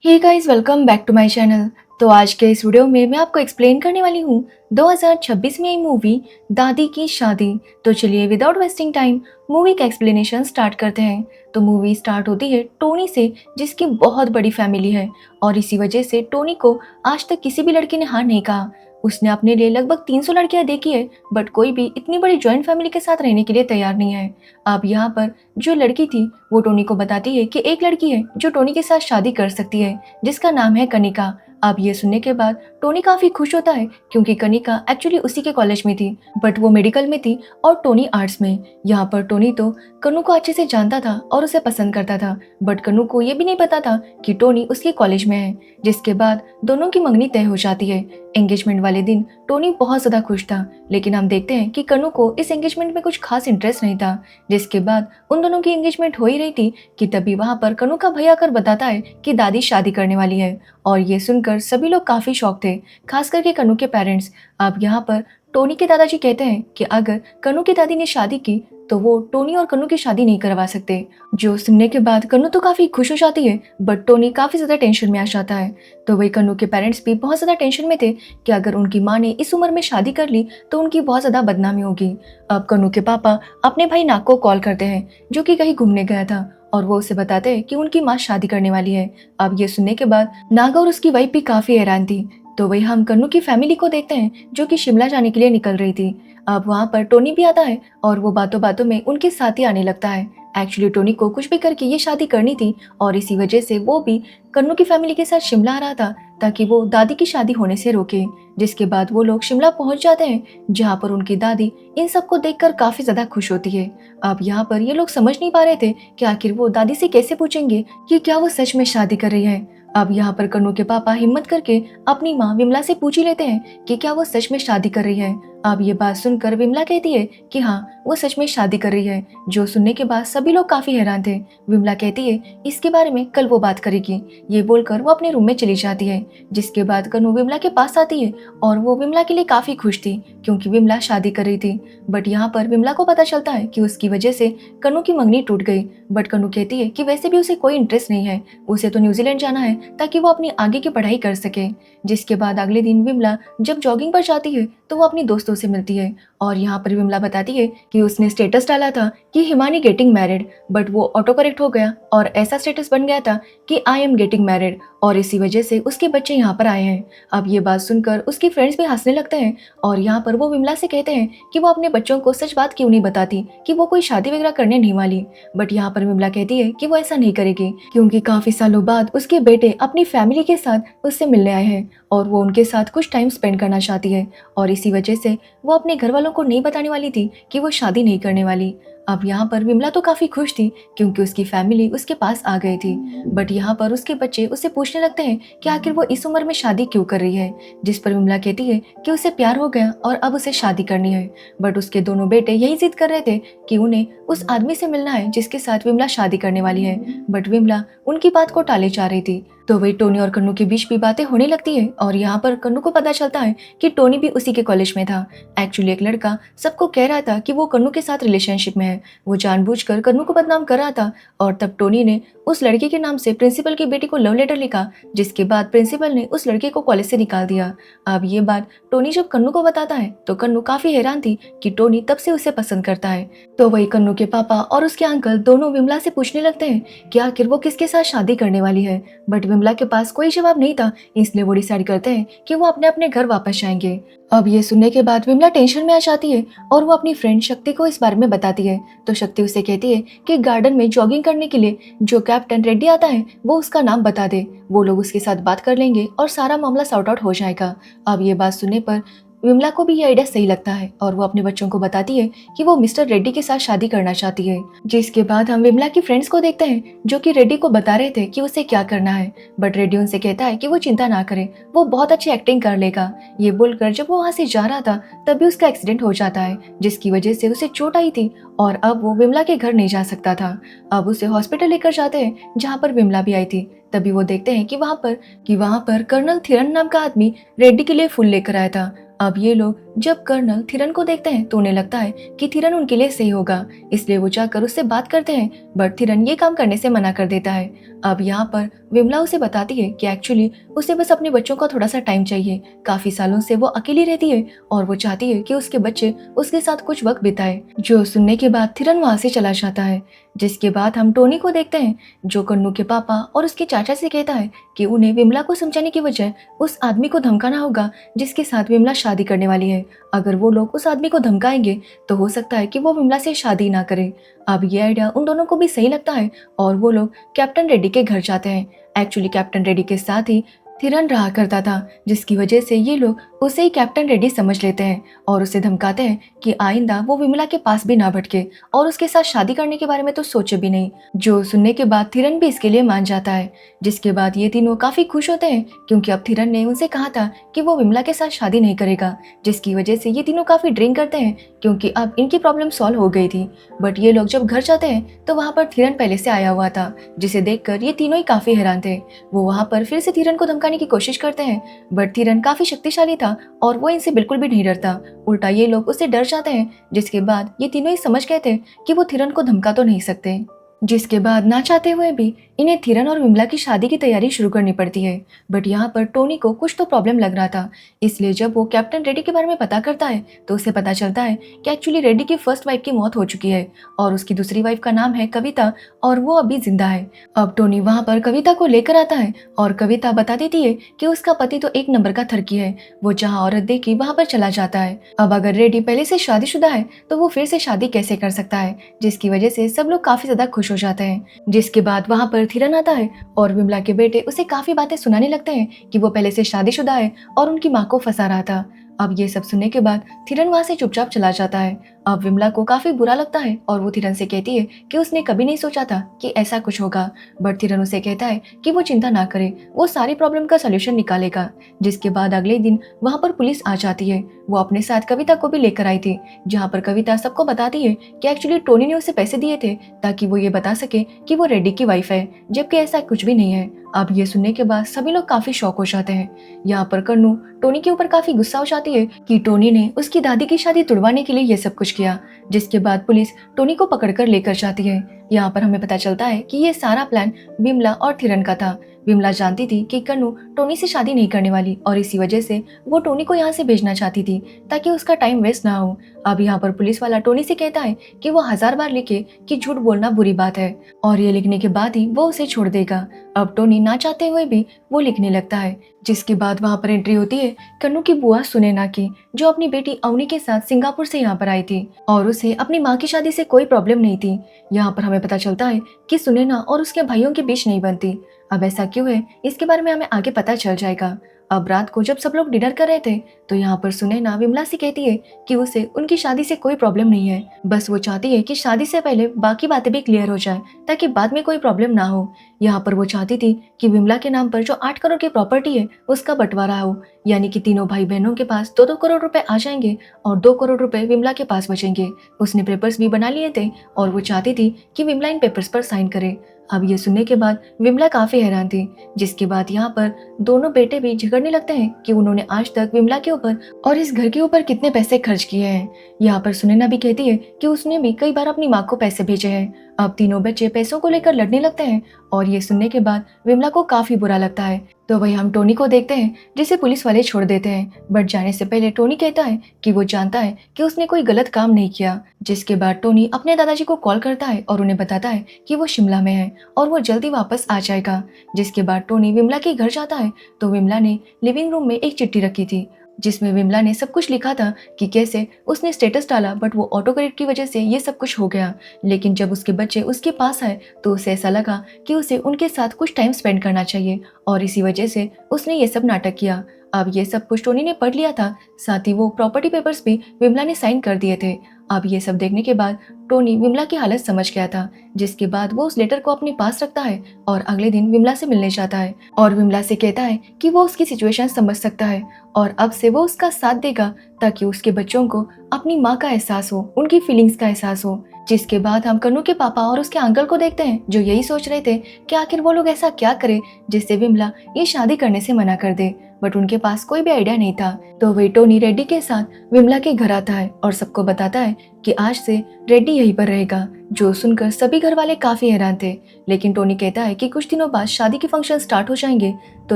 Hey guys, welcome back to my channel. तो आज के इस वीडियो में मैं आपको एक्सप्लेन करने वाली हूँ 2026 में आई मूवी दादी की शादी। तो चलिए विदाउट वेस्टिंग टाइम मूवी का एक्सप्लेनेशन स्टार्ट करते हैं। तो मूवी स्टार्ट होती है टोनी से, जिसकी बहुत बड़ी फैमिली है और इसी वजह से टोनी को आज तक किसी भी लड़की ने हाँ नहीं कहा। उसने अपने लिए लगभग 300 लड़कियां देखी है, बट कोई भी इतनी बड़ी जॉइंट फैमिली के साथ रहने के लिए तैयार नहीं है। अब यहाँ पर जो लड़की थी वो टोनी को बताती है कि एक लड़की है जो टोनी के साथ शादी कर सकती है, जिसका नाम है कनिका। अब ये सुनने के बाद टोनी काफी खुश होता है, क्योंकि कनिका एक्चुअली उसी के कॉलेज में थी, बट वो मेडिकल में थी और टोनी आर्ट्स में। यहाँ पर टोनी तो कन्नू को अच्छे से जानता था और उसे पसंद करता था, बट कन्नू को ये भी नहीं पता था कि टोनी उसके कॉलेज में है। जिसके बाद दोनों की मंगनी तय हो जाती है। एंगेजमेंट वाले दिन टोनी बहुत ज्यादा खुश था, लेकिन हम देखते हैं कि कन्नू को इस एंगेजमेंट में कुछ खास इंटरेस्ट नहीं था। जिसके बाद उन दोनों की एंगेजमेंट हो ही रही थी कि तभी वहां पर कन्नू का भैया आकर बताता है कि दादी शादी करने वाली है। और ये सुनकर सभी लोग काफी शॉक थे, खास करके कन्नू के पेरेंट्स। अब यहाँ पर टोनी के दादाजी कहते हैं कि अगर कन्नू की दादी ने शादी की तो वो टोनी और कन्नू की शादी नहीं करवा सकते। जो सुनने के बाद कन्नू तो काफी खुश हो जाती है, बट टोनी काफी ज्यादा टेंशन में आ जाता है। तो वही कन्नू के पेरेंट्स भी बहुत ज्यादा टेंशन में थे कि अगर उनकी माँ ने इस उम्र में शादी कर ली तो उनकी बहुत ज्यादा बदनामी होगी। अब कन्नू के पापा अपने भाई नाग को कॉल करते हैं, जो कि कहीं घूमने गया था, और वो उसे बताते हैं कि उनकी माँ शादी करने वाली है। अब ये सुनने के बाद नागा और उसकी वाइफ भी काफी हैरान थी। तो वही हम कन्नू की फैमिली को देखते हैं, जो कि शिमला जाने के लिए निकल रही थी। अब वहाँ पर टोनी भी आता है और वो बातों बातों में उनके साथ ही आने लगता है। एक्चुअली टोनी को कुछ भी करके ये शादी करनी थी, और इसी वजह से वो भी कन्नू की फैमिली के साथ शिमला आ रहा था, ताकि वो दादी की शादी होने से रोके। जिसके बाद वो लोग शिमला पहुंच जाते हैं, जहाँ पर उनकी दादी इन सबको देखकर काफी ज्यादा खुश होती है। अब यहाँ पर ये लोग समझ नहीं पा रहे थे कि आखिर वो दादी से कैसे पूछेंगे कि क्या वो सच में शादी कर रही है। अब यहाँ पर कन्नू के पापा हिम्मत करके अपनी माँ विमला से पूछ ही लेते हैं कि क्या वो सच में शादी कर रही है। अब ये बात सुनकर विमला कहती है कि हाँ, वो सच में शादी कर रही है। जो सुनने के बाद सभी लोग काफी हैरान थे। विमला कहती है इसके बारे में कल वो बात करेगी। ये बोलकर वो अपने रूम में चली जाती है। जिसके बाद कन्नू विमला के पास आती है, और वो विमला के लिए काफी खुश थी, क्योंकि विमला शादी कर रही थी। बट यहाँ पर विमला को पता चलता है कि उसकी वजह से कन्नू की मंगनी टूट गई। बट कन्नू कहती है कि वैसे भी उसे कोई इंटरेस्ट नहीं है, उसे तो न्यूजीलैंड जाना है ताकि वो अपनी आगे की पढ़ाई कर सके। जिसके बाद अगले दिन विमला जब जॉगिंग पर जाती है तो वो अपनी दोस्तों से मिलती है, और यहाँ पर विमला बताती है कि उसने स्टेटस डाला था कि हिमानी गेटिंग मैरिड, बट वो ऑटो करेक्ट हो गया और ऐसा स्टेटस बन गया था कि आई एम गेटिंग मैरिड, और इसी वजह से उसके बच्चे यहाँ पर आए हैं। अब ये बात सुनकर उसकी फ्रेंड्स भी हंसने लगते हैं, और यहाँ पर वो विमला से कहते हैं कि वो अपने बच्चों को सच बात क्यों नहीं बताती कि वो कोई शादी वगैरह करने नहीं वाली। बट यहाँ पर विमला कहती है कि वो ऐसा नहीं करेगी, क्योंकि काफी सालों बाद उसके बेटे अपनी फैमिली के साथ उससे मिलने आए हैं, और वो उनके साथ कुछ टाइम स्पेंड करना चाहती है। और इसी वजह से वो अपने घर वालों को नहीं बताने वाली थी कि वो शादी नहीं करने वाली। अब यहाँ पर विमला तो काफी खुश थी, क्योंकि उसकी फैमिली उसके पास आ गई थी। बट यहाँ पर उसके बच्चे उससे पूछने लगते हैं कि आखिर वो इस उम्र में शादी क्यों कर रही है। जिस पर विमला कहती है कि उसे प्यार हो गया और अब उसे शादी करनी है। बट उसके दोनों बेटे यही जिद कर रहे थे कि उन्हें उस आदमी से मिलना है जिसके साथ विमला शादी करने वाली है। बट विमला उनकी बात को टाले जा रही थी। तो वही टोनी और कन्नू के बीच भी बातें होने लगती है, और यहाँ पर कन्नू को पता चलता है कि टोनी भी उसी के कॉलेज में था। एक्चुअली एक लड़का सबको कह रहा था कि वो कन्नू के साथ रिलेशनशिप में है। वो जानबूझकर कन्नू को बदनाम कर रहा था, और तब टोनी ने उस लड़के के नाम से प्रिंसिपल की बेटी को लव लेटर लिखा, जिसके बाद प्रिंसिपल ने उस लड़के को कॉलेज से निकाल दिया। अब ये बात टोनी जब कन्नू को बताता है तो कन्नू काफी हैरान थी कि टोनी तब से उसे पसंद करता है। तो वही कन्नू के पापा और उसके अंकल दोनों विमला से पूछने लगते हैं कि आखिर वो किसके साथ शादी करने वाली है। बट विमला के पास कोई जवाब नहीं था, इसलिए वो डिसाइड करते हैं कि वो अपने अपने घर वापस जाएंगे। अब ये सुनने के बाद विमला टेंशन में आ जाती है, और वो अपनी फ्रेंड शक्ति को इस बारे में बताती है। तो शक्ति उसे कहती है कि गार्डन में जॉगिंग करने के लिए जो कैप्टन रेड्डी आता है वो उसका नाम बता दे, वो लोग उसके साथ बात कर लेंगे और सारा मामला सॉर्ट आउट हो जाएगा। अब ये बात सुनने पर विमला को भी ये आइडिया सही लगता है, और वो अपने बच्चों को बताती है कि वो मिस्टर रेड्डी के साथ शादी करना चाहती है। जिसके बाद हम विमला की फ्रेंड्स को देखते हैं, जो कि रेड्डी को बता रहे थे कि उसे क्या करना है। बट रेड्डी उनसे कहता है कि वो चिंता ना करे, वो बहुत अच्छी एक्टिंग कर लेगा। ये बोलकर जब वो वहाँ से जा रहा था तभी उसका एक्सीडेंट हो जाता है, जिसकी वजह से उसे चोट आई थी, और अब वो विमला के घर नहीं जा सकता था। अब उसे हॉस्पिटल लेकर जाते हैं, जहाँ पर विमला भी आई थी। तभी वो देखते हैं कि वहाँ पर कर्नल थिरन नाम का आदमी रेड्डी के लिए फूल लेकर आया था। अब ये लोग जब कर्नल थिरन को देखते हैं तो उन्हें लगता है कि थिरन उनके लिए सही होगा, इसलिए वो जाकर उससे बात करते हैं, बट थिरन ये काम करने से मना कर देता है। अब यहाँ पर विमला उसे बताती है कि एक्चुअली उसे बस अपने बच्चों का थोड़ा सा टाइम चाहिए। काफी सालों से वो अकेली रहती है और वो चाहती है कि उसके बच्चे उसके साथ कुछ वक्त बिताए। जो सुनने के बाद थिरन वहां से चला जाता है। जिसके बाद हम टोनी को देखते हैं, जो कन्नू के पापा और उसके चाचा से कहता है कि उन्हें विमला को समझाने की वजह उस आदमी को धमकाना होगा जिसके साथ विमला शादी करने वाली है। अगर वो लोग उस आदमी को धमकाएंगे तो हो सकता है कि वो विमला से शादी ना करे। अब ये आइडिया उन दोनों को भी सही लगता है और वो लोग कैप्टन रेड्डी के घर जाते हैं। एक्चुअली कैप्टन रेड्डी के साथ ही थिरन रहा करता था, जिसकी वजह से ये लोग उसे ही कैप्टन रेड्डी समझ लेते हैं और उसे धमकाते हैं कि आइंदा वो विमला के पास भी ना भटके और उसके साथ शादी करने के बारे में तो सोचे भी नहीं। जो सुनने के बाद थिरन भी इसके लिए मान जाता है। जिसके बाद ये तीनों काफी खुश होते हैं क्योंकि अब थिरन ने उनसे कहा था कि वो विमला के साथ शादी नहीं करेगा, जिसकी वजह से ये तीनों काफी ड्रिंक करते हैं क्योंकि अब इनकी प्रॉब्लम सॉल्व हो गई थी। बट ये लोग जब घर जाते हैं तो वहाँ पर थिरन पहले से आया हुआ था, जिसे देखकर ये तीनों ही काफी हैरान थे। वो वहाँ पर फिर से थिरन को धमकाने की कोशिश करते हैं, बट थिरन काफी शक्तिशाली था और वो इनसे बिल्कुल भी नहीं डरता। उल्टा ये लोग उससे डर जाते हैं। जिसके बाद ये तीनों ही समझ गए थे कि वो थिरन को धमका तो नहीं सकते। जिसके बाद ना चाहते हुए भी इन्हें थिरन और विमला की शादी की तैयारी शुरू करनी पड़ती है। बट यहाँ पर टोनी को कुछ तो प्रॉब्लम लग रहा था, इसलिए जब वो कैप्टन रेड्डी के बारे में पता करता है तो उसे पता चलता है कि एक्चुअली रेड्डी की फर्स्ट वाइफ की मौत हो चुकी है और उसकी दूसरी वाइफ का नाम है कविता और वो अभी जिंदा है। अब टोनी वहाँ पर कविता को लेकर आता है और कविता बता देती है कि उसका पति तो एक नंबर का थरकी है, वो जहाँ औरत देखी वहाँ पर चला जाता है। अब अगर रेड्डी पहले से शादीशुदा है तो वो फिर से शादी कैसे कर सकता है, जिसकी वजह से सब लोग काफी ज्यादा खुश हो जाते हैं। जिसके बाद वहाँ पर थिरन आता है और विमला के बेटे उसे काफी बातें सुनाने लगते हैं कि वो पहले से शादीशुदा है और उनकी माँ को फंसा रहा था। अब ये सब सुनने के बाद थिरन वहाँ से चुपचाप चला जाता है। अब विमला को काफी बुरा लगता है और वो थिरन से कहती है कि उसने कभी नहीं सोचा था कि ऐसा कुछ होगा, बट थिरन उसे कहता है कि वो चिंता ना करे, वो सारी प्रॉब्लम का सलूशन निकालेगा। जिसके बाद अगले दिन वहाँ पर पुलिस आ जाती है। वो अपने साथ कविता को भी लेकर आई थी, जहाँ पर कविता सबको बताती है कि एक्चुअली टोनी ने उसे पैसे दिए थे ताकि वो ये बता सके कि वो रेड्डी की वाइफ है, जबकि ऐसा कुछ भी नहीं है। अब ये सुनने के बाद सभी लोग काफी शॉक हो जाते हैं। यहाँ पर कन्नू टोनी के ऊपर काफी गुस्सा हो जाती है कि टोनी ने उसकी दादी की शादी तुड़वाने के लिए ये सब कुछ किया। जिसके बाद पुलिस टोनी को पकड़कर लेकर जाती है। यहाँ पर हमें पता चलता है कि ये सारा प्लान विमला और थिरन का था। विमला जानती थी कि कन्नू टोनी से शादी नहीं करने वाली और इसी वजह से वो टोनी को यहाँ से भेजना चाहती थी ताकि उसका टाइम वेस्ट ना हो। अब यहाँ पर पुलिस वाला टोनी से कहता है कि वो 1000 बार लिखे कि झूठ बोलना बुरी बात है और ये लिखने के बाद ही वो उसे छोड़ देगा। अब टोनी ना चाहते हुए भी वो लिखने लगता है। जिसके बाद वहाँ पर एंट्री होती है कन्नू की बुआ सुनैना की, जो अपनी बेटी अवनी के साथ सिंगापुर से यहाँ पर आई थी और उसे अपनी माँ की शादी से कोई प्रॉब्लम नहीं थी। यहाँ पर हमें पता चलता है कि सुनैना और उसके भाइयों के बीच नहीं बनती। अब ऐसा क्यों है इसके बारे में हमें आगे पता चल जाएगा। अब रात को जब सब लोग डिनर कर रहे थे तो यहाँ पर सुनैना विमला से कहती है कि उसे उनकी शादी से कोई प्रॉब्लम नहीं है, बस वो चाहती है कि शादी से पहले बाकी बातें भी क्लियर हो जाए ताकि बाद में कोई प्रॉब्लम ना हो। यहाँ पर वो चाहती थी कि विमला के नाम पर जो 8 करोड़ की प्रॉपर्टी है उसका बंटवारा हो, यानी कि तीनों भाई बहनों के पास 2-2 करोड़ रुपए आ जाएंगे और 2 करोड़ रुपए विमला के पास बचेंगे। उसने पेपर्स भी बना लिए थे और वो चाहती थी कि विमला इन पेपर्स पर साइन करे। अब ये सुनने के बाद विमला काफी हैरान थी। जिसके बाद यहाँ पर दोनों बेटे भी झगड़ने लगते हैं कि उन्होंने आज तक विमला के ऊपर और इस घर के ऊपर कितने पैसे खर्च किए हैं। यहाँ पर सुनैना भी कहती है कि उसने भी कई बार अपनी माँ को पैसे भेजे हैं। अब तीनों बच्चे पैसों को लेकर लड़ने लगते हैं और ये सुनने के बाद विमला को काफी बुरा लगता है। तो वही हम टोनी को देखते हैं जिसे पुलिस वाले छोड़ देते हैं, बट जाने से पहले टोनी कहता है कि वो जानता है कि उसने कोई गलत काम नहीं किया। जिसके बाद टोनी अपने दादाजी को कॉल करता है और उन्हें बताता है कि वो शिमला में है और वो जल्दी वापस आ जाएगा। जिसके बाद टोनी विमला के घर जाता है तो विमला ने लिविंग रूम में एक चिट्ठी रखी थी जिसमें विमला ने सब कुछ लिखा था कि कैसे उसने स्टेटस डाला बट वो ऑटो करेक्ट की वजह से ये सब कुछ हो गया। लेकिन जब उसके बच्चे उसके पास आए तो उसे ऐसा लगा कि उसे उनके साथ कुछ टाइम स्पेंड करना चाहिए और इसी वजह से उसने ये सब नाटक किया। अब ये सब कुछ टोनी ने पढ़ लिया था, साथ ही वो प्रॉपर्टी पेपर्स भी विमला ने साइन कर दिए थे। अब ये सब देखने के बाद टोनी विमला की हालत समझ गया था। जिसके बाद वो उस लेटर को अपने पास रखता है और अगले दिन विमला से मिलने जाता है और विमला से कहता है कि वो उसकी सिचुएशन समझ सकता है और अब से वो उसका साथ देगा ताकि उसके बच्चों को अपनी माँ का एहसास हो, उनकी फीलिंग्स का एहसास हो। जिसके बाद हम कन्नू के पापा और उसके अंकल को देखते हैं जो यही सोच रहे थे कि आखिर वो लोग ऐसा क्या करें जिससे विमला ये शादी करने से मना कर दे, बट उनके पास कोई भी आइडिया नहीं था। तो वही टोनी रेड्डी के साथ विमला के घर आता है और सबको बताता है कि आज से रेड्डी यहीं पर रहेगा, जो सुनकर सभी घर वाले काफी हैरान थे। लेकिन टोनी कहता है कि कुछ दिनों बाद शादी के फंक्शन स्टार्ट हो जाएंगे, तो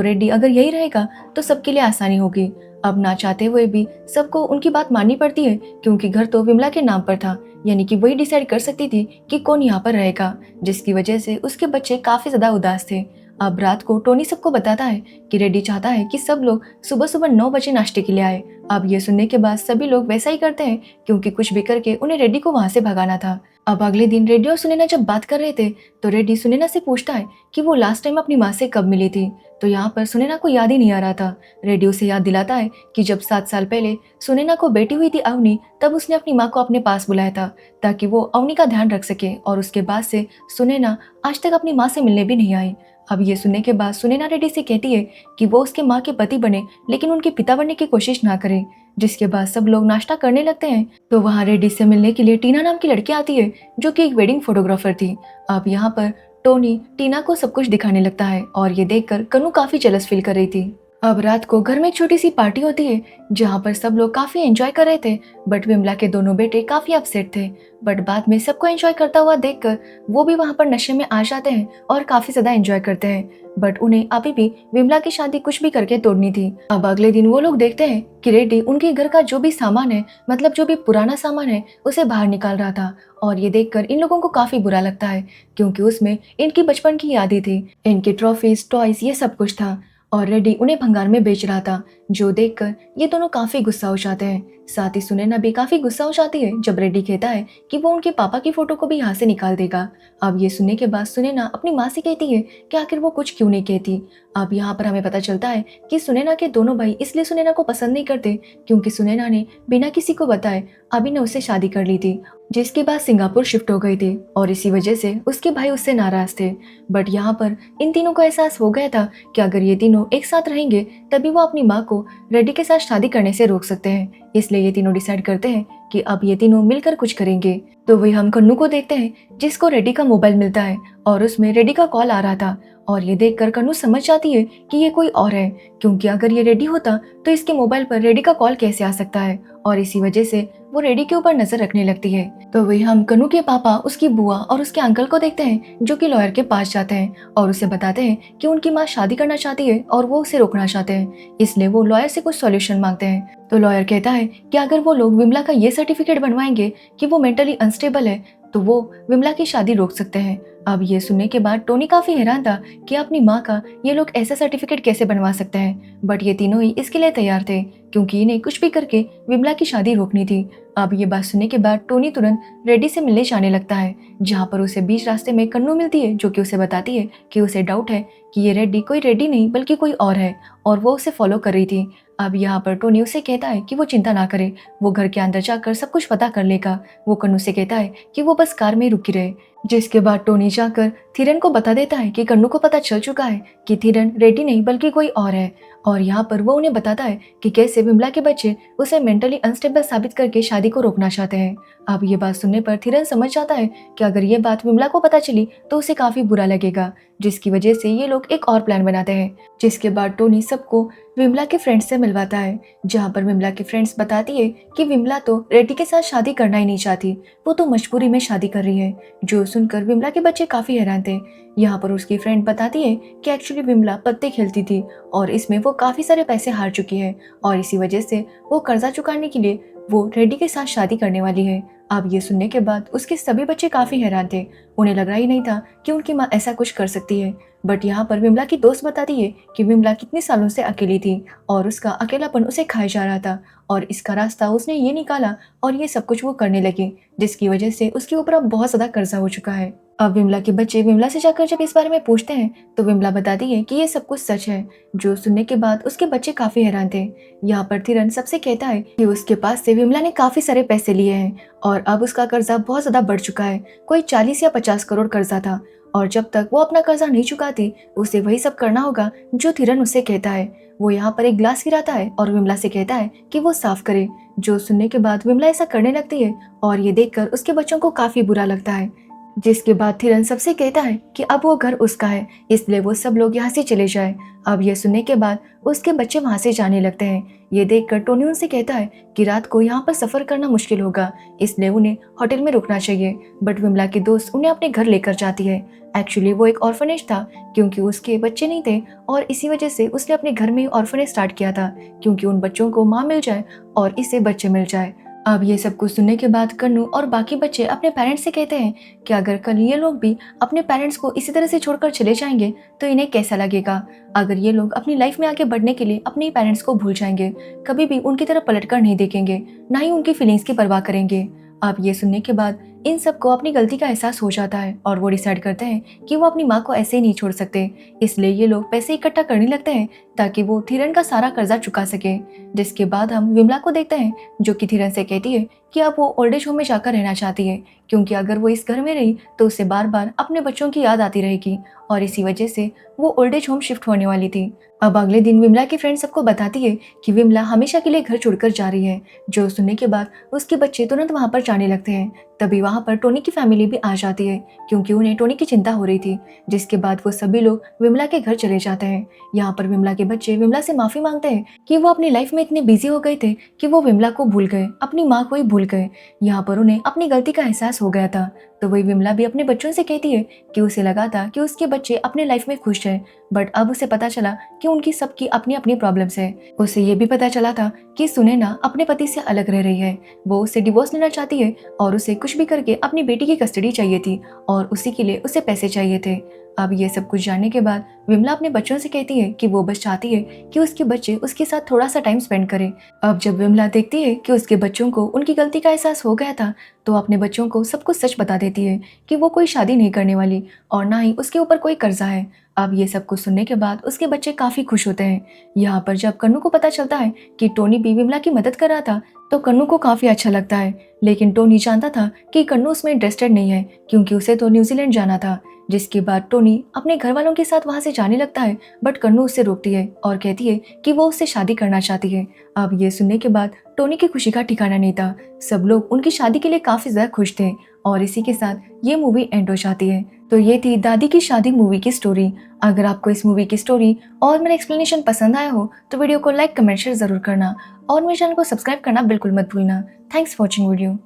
रेड्डी अगर यही रहेगा तो सबके लिए आसानी होगी। अब ना चाहते हुए भी सबको उनकी बात माननी पड़ती है, क्योंकि घर तो विमला के नाम पर था, यानी कि वही डिसाइड कर सकती थी कि कौन यहाँ पर रहेगा, जिसकी वजह से उसके बच्चे काफी ज्यादा उदास थे। अब रात को टोनी सबको बताता है कि रेड्डी चाहता है कि सब लोग सुबह सुबह 9 बजे नाश्ते के लिए आए। अब ये सुनने के बाद सभी लोग वैसा ही करते हैं, क्योंकि कुछ भी करके उन्हें रेड्डी को वहां से भगाना था। अब अगले दिन रेड्डी और सुनैना जब बात कर रहे थे तो रेड्डी सुनैना से पूछता है कि वो लास्ट टाइम अपनी माँ से कब मिली थी। तो यहाँ पर सुनैना को याद ही नहीं आ रहा था। रेड्डी उसे याद दिलाता है कि जब 7 साल पहले सुनैना को बेटी हुई थी अवनी, तब उसने अपनी माँ को अपने पास बुलाया था ताकि वो अवनी का ध्यान रख सके, और उसके बाद से सुनैना आज तक अपनी माँ से मिलने भी नहीं आई। अब ये सुनने के बाद सुनैना रेड्डी से कहती है कि वो उसके माँ के पति बने लेकिन उनके पिता बनने की कोशिश ना करे। जिसके बाद सब लोग नाश्ता करने लगते हैं तो वहाँ रेड्डी से मिलने के लिए टीना नाम की लड़की आती है जो कि एक वेडिंग फोटोग्राफर थी। अब यहाँ पर टोनी टीना को सब कुछ दिखाने लगता है और ये देखकर कन्नू काफी जेलस फील कर रही थी। अब रात को घर में एक छोटी सी पार्टी होती है जहाँ पर सब लोग काफी एंजॉय कर रहे थे, बट विमला के दोनों बेटे काफी अपसेट थे। बट बाद में सबको एंजॉय करता हुआ देखकर वो भी वहाँ पर नशे में आ जाते हैं और काफी ज्यादा एंजॉय करते हैं, बट उन्हें अभी भी विमला की शादी कुछ भी करके तोड़नी थी। अब अगले दिन वो लोग देखते हैं कि रेड्डी उनके घर का जो भी सामान है, मतलब जो भी पुराना सामान है, उसे बाहर निकाल रहा था। और ये देखकर इन लोगों को काफी बुरा लगता है, क्योंकि उसमें इनकी बचपन की यादें थी, इनके ट्रॉफीज, टॉयज, ये सब कुछ था, और रेड्डी उन्हें भंगार में बेच रहा था। जो देखकर ये दोनों काफी गुस्सा हो जाते हैं। साथ ही सुनैना भी काफी गुस्सा हो जाती है जब रेड्डी कहता है कि वो उनके पापा की फोटो को भी यहाँ से निकाल देगा। अब ये सुनने के बाद सुनैना अपनी माँ से कहती है कि आखिर वो कुछ क्यों नहीं कहती। अब यहाँ पर हमें पता चलता है कि सुनैना के दोनों भाई इसलिए सुनैना को पसंद नहीं करते क्योंकि सुनैना ने बिना किसी को बताए अभी ने उससे शादी कर ली थी, जिसके बाद सिंगापुर शिफ्ट हो गई थी, और इसी वजह से उसके भाई उससे नाराज थे। बट यहाँ पर इन तीनों को एहसास हो गया था कि अगर ये तीनों एक साथ रहेंगे तभी वो अपनी माँ को रेड्डी के साथ शादी करने से रोक सकते हैं। इसलिए ये तीनों डिसाइड करते हैं कि अब ये तीनों मिलकर कुछ करेंगे। तो वही हम कन्नू को देखते हैं जिसको रेड्डी का मोबाइल मिलता है और उसमें रेड्डी का कॉल आ रहा था, और ये देखकर कन्नू समझ जाती है कि ये कोई और है, क्योंकि अगर ये रेड्डी होता तो इसके मोबाइल पर रेड्डी का कॉल कैसे आ सकता है, और इसी वजह से वो रेड्डी के ऊपर नजर रखने लगती है। तो वही हम कन्नू के पापा, उसकी बुआ और उसके अंकल को देखते हैं जो कि लॉयर के पास जाते हैं और उसे बताते हैं कि उनकी माँ शादी करना चाहती है और वो उसे रोकना चाहते हैं, इसलिए वो लॉयर से कुछ सॉल्यूशन मांगते हैं। तो लॉयर कहता है कि अगर वो लोग विमला का ये सर्टिफिकेट बनवाएंगे कि वो मेंटली अनस्टेबल है तो वो विमला की शादी रोक सकते हैं। अब ये सुनने के बाद टोनी काफी हैरान था कि अपनी माँ का ये लोग ऐसा सर्टिफिकेट कैसे बनवा सकते हैं, बट ये तीनों ही इसके लिए तैयार थे क्योंकि इन्हें कुछ भी करके विमला की शादी रोकनी थी। अब ये बात सुनने के बाद टोनी तुरंत रेड्डी से मिलने जाने लगता है, जहाँ पर उसे बीच रास्ते में कन्नू मिलती है जो कि उसे बताती है कि उसे डाउट है कि ये रेड्डी कोई रेड्डी नहीं बल्कि कोई और है और वो उसे फॉलो कर रही थी। अब यहाँ पर टोनी उसे कहता है कि वो चिंता ना करे, वो घर के अंदर जाकर सब कुछ पता कर लेगा। वो कन्नू से कहता है कि वो बस कार में रुकी रहे, जिसके बाद टोनी जाकर थिरन को बता देता है कि कन्नू को पता चल चुका है कि थिरन रेड्डी नहीं बल्कि कोई और है, और यहाँ पर वो उन्हें बताता है कि कैसे विमला के बच्चे उसे मेंटली अनस्टेबल साबित करके शादी को रोकना चाहते हैं। अब ये बात सुनने पर थिरन समझ जाता है कि अगर ये बात विमला को पता चली तो उसे काफी बुरा लगेगा, जिसकी वजह से ये लोग एक और प्लान बनाते हैं। जिसके बाद टोनी सबको विमला के फ्रेंड्स से मिलवाता है, जहाँ पर विमला की फ्रेंड्स बताती है कि विमला तो रेड्डी के साथ शादी करना ही नहीं चाहती, वो तो मजबूरी में शादी कर रही है। जो सुनकर विमला के बच्चे काफी हैरान थे। यहाँ पर उसकी फ्रेंड बताती है कि एक्चुअली विमला पत्ते खेलती थी और इसमें वो काफी सारे पैसे हार चुकी है और इसी वजह से वो कर्जा चुकाने के लिए वो रेड्डी के साथ शादी करने वाली है। अब ये सुनने के बाद उसके सभी बच्चे काफी हैरान थे, उन्हें लग रहा ही नहीं था कि उनकी माँ ऐसा कुछ कर सकती है। बट यहाँ पर विमला की दोस्त बताती है कि विमला कितने सालों से अकेली थी और उसका अकेलापन उसे खाए जा रहा था और इसका रास्ता उसने ये निकाला और ये सब कुछ वो करने लगी, जिसकी वजह से उसके ऊपर अब बहुत ज्यादा कर्जा हो चुका है। अब विमला के बच्चे विमला से जाकर जब इस बारे में पूछते हैं तो विमला बताती है कि ये सब कुछ सच है। जो सुनने के बाद उसके बच्चे काफी हैरान थे। यहाँ पर थिरन सबसे कहता है कि उसके पास से विमला ने काफी सारे पैसे लिए हैं और अब उसका कर्जा बहुत ज्यादा बढ़ चुका है, कोई 40 या 50 करोड़ कर्जा था और जब तक वो अपना कर्जा नहीं चुकाती उसे वही सब करना होगा जो थिरन उससे कहता है। वो यहाँ पर एक ग्लास गिराता है और विमला से कहता है कि वो साफ करे, जो सुनने के बाद विमला ऐसा करने लगती है और ये देखकर उसके बच्चों को काफी बुरा लगता है। जिसके बाद थिरन सबसे कहता है कि अब वो घर उसका है, इसलिए वो सब लोग यहाँ से चले जाए। अब ये सुनने के बाद उसके बच्चे वहां से जाने लगते हैं। ये देखकर टोनी उनसे कहता है कि रात को यहाँ पर सफर करना मुश्किल होगा, इसलिए उन्हें होटल में रुकना चाहिए। बट विमला की दोस्त उन्हें अपने घर लेकर जाती है। एक्चुअली वो एक ऑर्फनेज था क्योंकि उसके बच्चे नहीं थे और इसी वजह से उसने अपने घर में ऑर्फनेज स्टार्ट किया था, क्योंकि उन बच्चों को माँ मिल जाए और इसे बच्चे मिल जाए। अब ये सब कुछ सुनने के बाद कन्नू और बाकी बच्चे अपने पेरेंट्स से कहते हैं कि अगर कल ये लोग भी अपने पेरेंट्स को इसी तरह से छोड़कर चले जाएंगे तो इन्हें कैसा लगेगा। अगर ये लोग अपनी लाइफ में आगे बढ़ने के लिए अपने पेरेंट्स को भूल जाएंगे, कभी भी उनकी तरफ पलटकर नहीं देखेंगे, ना ही उनकी फीलिंग्स की परवाह करेंगे। अब ये सुनने के बाद इन सबको अपनी गलती का एहसास हो जाता है और वो डिसाइड करते हैं कि वो अपनी माँ को ऐसे ही नहीं छोड़ सकते। इसलिए ये लोग पैसे इकट्ठा करने लगते हैं ताकि वो थिरन का सारा कर्जा चुका सके। जिसके बाद हम विमला को देखते हैं जो कि थिरन से कहती है कि अब वो ओल्ड एज होम में जाकर रहना चाहती है, क्योंकि अगर वो इस घर में रही तो उसे बार बार अपने बच्चों की याद आती रहेगी और इसी वजह से वो ओल्ड एज होम शिफ्ट होने वाली थी। अब अगले दिन विमला की फ्रेंड सबको बताती है कि विमला हमेशा के लिए घर छोड़कर जा रही है, जो सुनने के बाद उसके बच्चे तुरंत वहां पर जाने लगते हैं। तभी वहां पर टोनी की फैमिली भी आ जाती है क्योंकि उन्हें टोनी की चिंता हो रही थी। जिसके बाद वो सभी लोग विमला के घर चले जाते हैं। यहाँ पर विमला के बच्चे विमला से माफी मांगते हैं कि वो अपनी लाइफ में इतने बिजी हो गए थे कि वो विमला को भूल गए, अपनी माँ को ही भूल गए। यहाँ पर उन्हें अपनी गलती का एहसास हो गया था। तो वही विमला भी अपने बच्चों से कहती है कि उसे लगा था कि उसके बच्चे अपने लाइफ में खुश हैं, बट अब उसे पता चला कि उनकी सबकी अपनी अपनी प्रॉब्लम्स है। उसे ये भी पता चला था कि सुनैना अपने पति से अलग रह रही है, वो उससे डिवोर्स लेना चाहती है और उसे कुछ भी करके अपनी बेटी की कस्टडी चाहिए थी और उसी के लिए उसे पैसे चाहिए थे। अब ये सब कुछ जानने के बाद विमला अपने बच्चों से कहती है कि वो बस चाहती है कि उसके बच्चे उसके साथ थोड़ा सा टाइम स्पेंड करें। अब जब विमला देखती है कि उसके बच्चों को उनकी गलती का एहसास हो गया था तो अपने बच्चों को सब कुछ सच बता देती है कि वो कोई शादी नहीं करने वाली और ना ही उसके ऊपर कोई कर्जा है। अब ये सब कुछ सुनने के बाद उसके बच्चे काफी खुश होते हैं। यहाँ पर जब कन्नू को पता चलता है कि टोनी भी विमला की मदद कर रहा था तो कन्नू को काफी अच्छा लगता है, लेकिन टोनी जानता था कि कन्नू उसमें इंटरेस्टेड नहीं है क्योंकि उसे तो न्यूजीलैंड जाना था। जिसके बाद टोनी अपने घर वालों के साथ वहां से जाने लगता है, बट कन्नू उससे रोकती है और कहती है कि वो उससे शादी करना चाहती है। अब ये सुनने के बाद टोनी की खुशी का ठिकाना नहीं था। सब लोग उनकी शादी के लिए काफी ज्यादा खुश थे और इसी के साथ ये मूवी एंड हो जाती है। तो ये थी दादी की शादी मूवी की स्टोरी। अगर आपको इस मूवी की स्टोरी और मेरा एक्सप्लेनेशन पसंद आया हो तो वीडियो को लाइक, कमेंट, शेयर जरूर करना और मेरे चैनल को सब्सक्राइब करना बिल्कुल मत भूलना। Thanks for watching video.